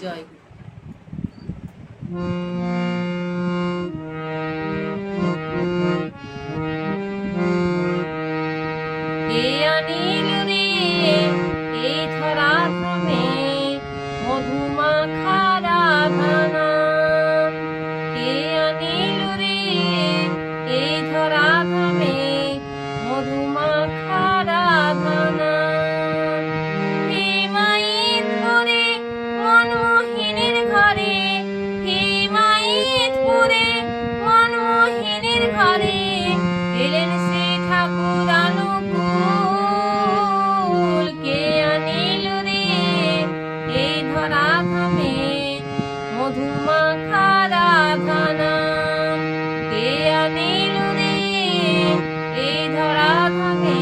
জয়। কে আনিল রে এই ধরাধামে মধুমাখা রাধা নাম, কে আনিল রে এই ধরাধামে মধুমাখা রাধা নাম। হে মাইতপুরে মনমোহিনীর ঘরে, হে মাইতপুরে মনমোহিনীর ঘরে এলেন শ্রী ঠাকুর অনুকূল। কে আনিল রে এই ধরাধামে মধুমাখা রাধা নাম, কে আনিল রে এই ধরাধামে।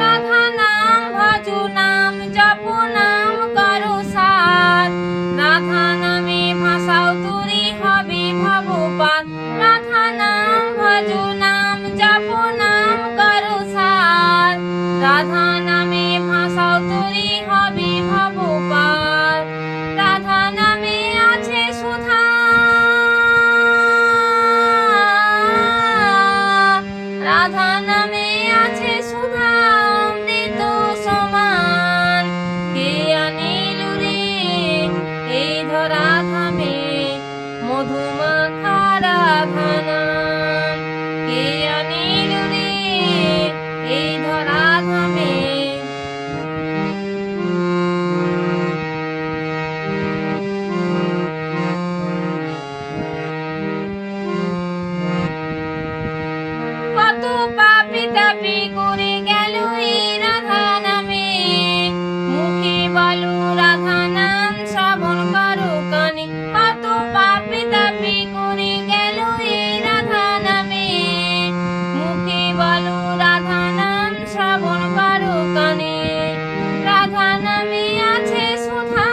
রাধা নাম ভজো নাম জপো নাম করো সার, রাধা নামে ভাসাও তুরি হবে ভবপাত। রাধা নাম ভজো নাম জপো নাম করো সার, রাধা নামে ভাসাও তুরি হবে ভবপাত। রাধা নামে আছে সুধা, রাধা নামে আছে সুধা অমৃত সমান। কে আনিল রে এই ধরাধামে মধুমাখা রাধা নাম, কে আনিল রে এই ধরাধামে। কত পাপী তাপী করে গেল এই রাধা নামে, মুখে বলো রাধা নাম শ্রবণ করো কানে। কত পাপী তাপী করে গেল এই রাধা নামে, মুখে বলো রাধা নাম শ্রবণ করো কানে। রাধা নামে আছে সুধা,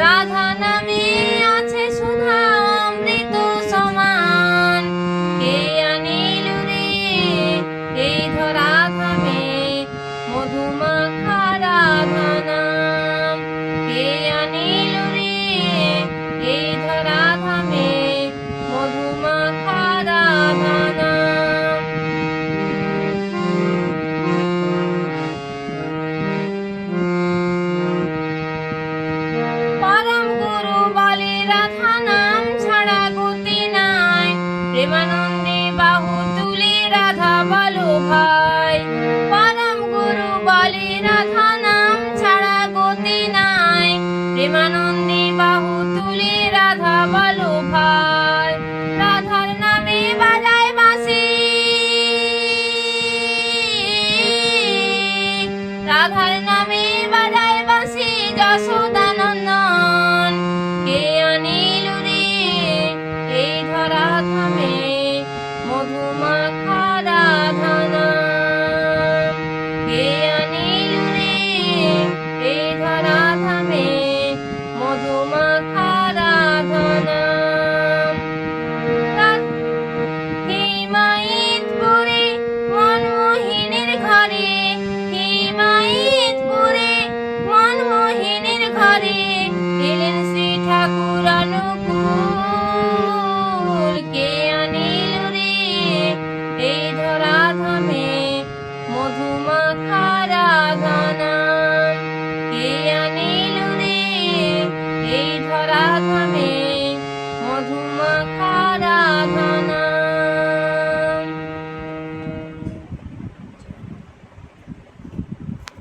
রাধা নামে আছে সুধা অমৃত সমান। কে আনিল রে এই ধরাধামে মধুমাখা রাধা নাম, কে আনিল রে এই ধরাধামে মধুমাখা রাধা নাম। পরম গুরু বলে রাধা নাম ছাড়া গতি নাই, প্রেমানন্দে বাহু তুলে রাধা বলো ভাই। পরম গুরু বলে রাধা নাম ছাড়া গতি নাই, প্রেমানন্দে বাহু তুলে রাধা বলো ভাই। রাধার নামে বাজায় বাঁশি, রাধার নামে বাজায় বাঁশি যশোদানন্দন। কে আনিল রে এই ধরাধামে মধুমাখা রাধা নাম, কে আনিল রে এই ধরাধামে মধুমাখা রাধা নাম। হে মাইতপুরে মনমোহিনীর ঘরে, হে মাইতপুরে মনমোহিনীর ঘরে এলেন শ্রী ঠাকুর অনুকূল। কে আনিল রে এই ধরাধামে মধুমাখা রাধা নাম, কে আনিল রে এই ধরাধামে